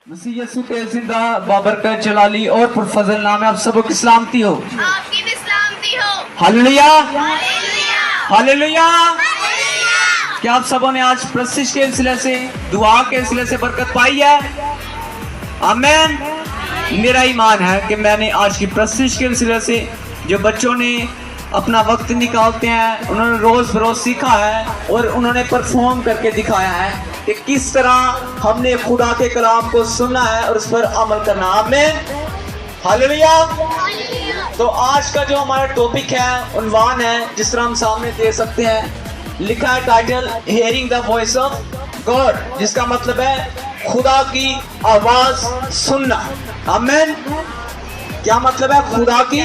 मसीह यसू के जिंदा बाबरकत जलाली और पुरफजल नाम है। आप सबको की सलामती हो। आपकी भी सलामती हो। Hallelujah hallelujah. हालेलुया। हालेलुया। क्या आप सबों ने आज प्रशिश के सिलसिले से, दुआ के सिलसिले से बरकत पाई है? आमीन। मेरा ईमान है कि मैंने आज की प्रशिश के सिलसिले से जो बच्चों ने अपना वक्त निकालते हैं, उन्होंने रोज बरोज सीखा है और उन्होंने परफॉर्म करके दिखाया है कि किस तरह हमने खुदा के कलाम को सुनना है और उस पर अमल करना। आमीन। हालेलुया। तो आज का जो हमारा टॉपिक है, उन्वान है, जिस तरह हम सामने दे सकते हैं, लिखा है title hearing the voice of God, जिसका मतलब है खुदा की आवाज सुनना। आमीन। क्या मतलब है खुदा की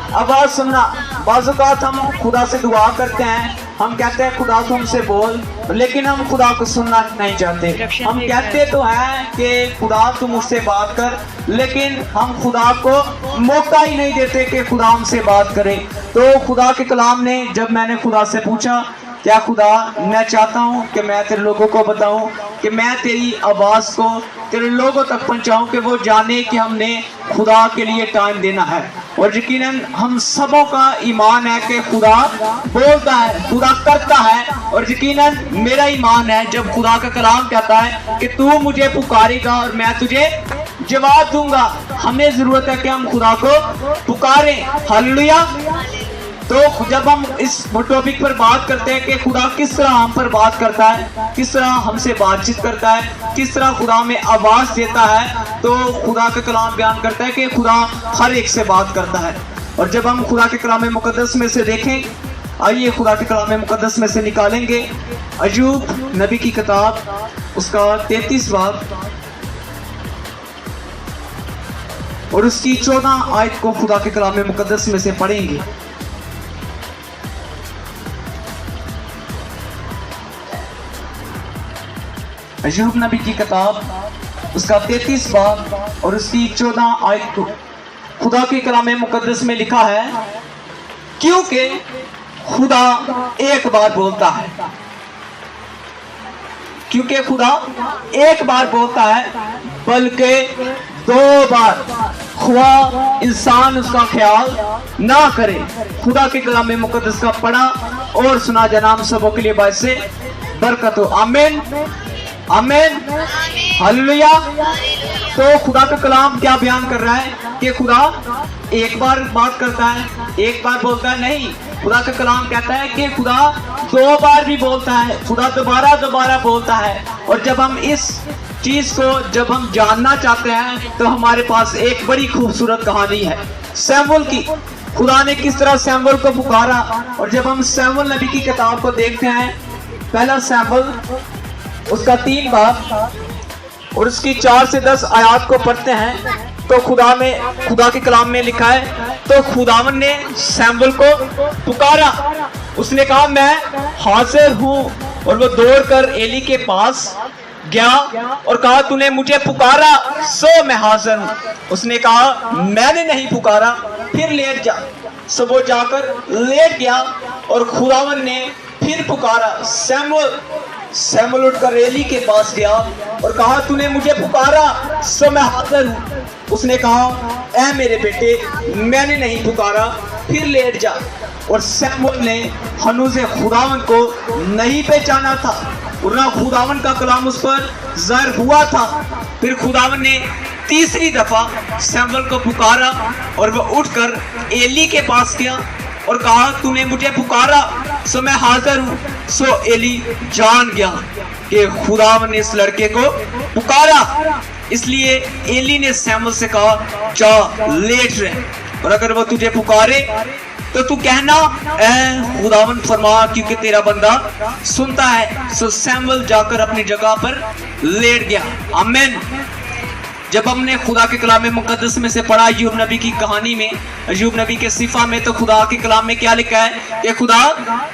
आवाज सुनना? बाज़ औक़ात हम खुदा से दुआ करते हैं, हम कहते हैं खुदा तू हमसे बोल, लेकिन हम खुदा को सुनना नहीं चाहते। हम कहते तो हैं कि खुदा तू मुझसे बात कर, लेकिन हम खुदा को मौका ही नहीं देते कि खुदा हमसे बात करे। तो खुदा के कलाम ने, जब मैंने खुदा से पूछा, क्या खुदा मैं चाहता हूँ कि मैं तेरे लोगों को बताऊं, कि मैं तेरी आवाज़ को तेरे लोगों तक पहुँचाऊं, कि वो जाने कि हमने खुदा के लिए टाइम देना है। और यकीनन हम सबों का ईमान है कि खुदा बोलता है, खुदा करता है। और यकीनन मेरा ईमान है जब खुदा का कलाम कहता है कि तू मुझे पुकारेगा और मैं तुझे जवाब दूंगा। हमें ज़रूरत है कि हम खुदा को पुकारें। हालेलुया। तो जब हम इस टॉपिक पर बात करते हैं कि खुदा किस तरह हम पर बात करता है, किस तरह हमसे बातचीत करता है, किस तरह खुदा में आवाज़ देता है, तो खुदा का कलाम बयान करता है कि खुदा हर एक से बात करता है। और जब हम खुदा के कलाम मुक़द्दस में से देखें, आइए खुदा के कलाम मुक़द्दस में से निकालेंगे अय्यूब नबी की किताब, उसका 33 बाब और उसकी 14 आयत को खुदा के कलाम मुक़द्दस में से पढ़ेंगे। अय्यूब नबी की किताब, उसका 33 बाब और उसकी 14 आयत को खुदा के कलाम मुक़द्दस में लिखा है, क्योंकि खुदा एक बार बोलता है, क्योंकि खुदा एक बार बोलता है, बल्कि 2 बार, खुदा इंसान उसका ख्याल ना करे। खुदा के कलाम मुक़द्दस का पढ़ा और सुना जनाब सबों के लिए बायस से बरकत हो। आमीन। आमीन। हालेलुया। तो खुदा का कलाम क्या बयान कर रहा है कि खुदा एक बार बात करता है, एक बार बोलता है? नहीं, खुदा का कलाम कहता है कि खुदा 2 बार भी बोलता है, खुदा दोबारा बोलता है। और जब हम इस चीज को जब हम जानना चाहते हैं, तो हमारे पास एक बड़ी खूबसूरत कहानी है शमूएल की। खुदा ने किस तरह शमूएल को पुकारा। और जब हम शमूएल नबी की किताब को देखते हैं, पहला शमूएल उसका 3 बाब और उसकी 4 से 10 आयत को पढ़ते हैं, तो खुदा के कलाम में लिखा है, तो खुदावन ने शमूएल को पुकारा। उसने कहा मैं हाजिर हूँ। और वो दौड़कर एली के पास गया और कहा तूने मुझे पुकारा सो मैं हाजिर हूँ। उसने कहा मैंने नहीं पुकारा, फिर लेट जा। सो वो जाकर लेट गया और खुदावन ने फिर पुकारा। शमूएल उठकर एली के पास गया और कहा तूने मुझे पुकारा सो मैं हाजिर हूँ। उसने कहा ऐ मेरे बेटे, मैंने नहीं पुकारा, फिर लेट जा। और शमूएल ने हनूज़े खुदावन को नहीं पहचाना था, वरना खुदावन का कलाम उस पर ज़ाहिर हुआ था। फिर खुदावन ने तीसरी दफा शमूएल को पुकारा और वह उठकर एली के पास गया और कहा तूने मुझे पुकारा सो मैं हाजिर हूँ। सो एली जान गया कि खुदावन ने इस लड़के को पुकारा। इसलिए एली ने शमूएल से कहा जा लेट रहे, और अगर वो तुझे पुकारे तो तू कहना ऐ खुदावन फरमा, क्योंकि तेरा बंदा सुनता है। सो शमूएल जाकर अपनी जगह पर लेट गया। आमीन। जब हमने खुदा के कलाम मुक़द्दस में से पढ़ा अय्यूब नबी की कहानी में, अय्यूब नबी के सिफा में, तो खुदा के कलाम में क्या लिखा है कि खुदा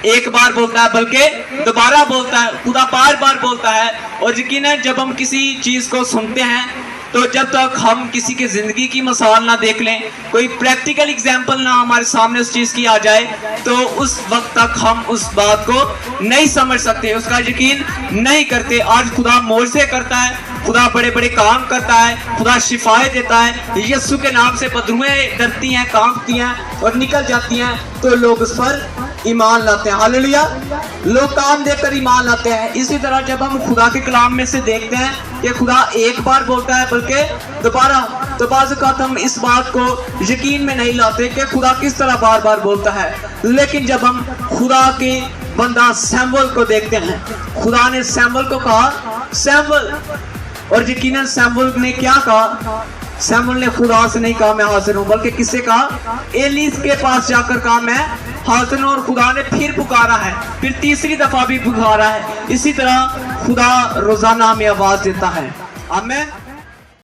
एक बार बोलता है, बल्कि दोबारा बोलता है। खुदा बार बार बोलता है। और यकीनन जब हम किसी चीज़ को सुनते हैं, तो जब तक हम किसी की ज़िंदगी की मिसाल ना देख लें, कोई प्रैक्टिकल एग्जाम्पल ना हमारे सामने उस चीज़ की आ जाए, तो उस वक्त तक हम उस बात को नहीं समझ सकते, उसका यकीन नहीं करते। आज खुदा मोज़े करता है, खुदा बड़े बड़े काम करता है, खुदा शिफाएं देता है। यीशु के नाम से बदबूएं डरती हैं, कांपती हैं और निकल जाती हैं, तो लोग उस पर ईमान लाते हैं। हालेलुया, लोग काम देकर ईमान लाते हैं। इसी तरह जब हम खुदा के कलाम में से देखते हैं कि खुदा एक बार बोलता है बल्कि दोबारा, तो बाज़ औक़ात हम इस बात को यकीन में नहीं लाते कि खुदा किस तरह बार बार बोलता है। लेकिन जब हम खुदा के बंदा सैमुअल को देखते हैं, खुदा ने सैमुअल को कहा सैमुअल, और यकीनन सैमुअल ने क्या कहा? सैमुअल ने खुदा से नहीं कहा मैं हाजिर हूं, बल्कि किससे कहा? एली के पास जाकर कहा मैं हाजिर हूं। और खुदा ने फिर पुकारा है, फिर तीसरी दफा भी पुकारा है। इसी तरह खुदा रोजाना हमें आवाज देता है। आमीन।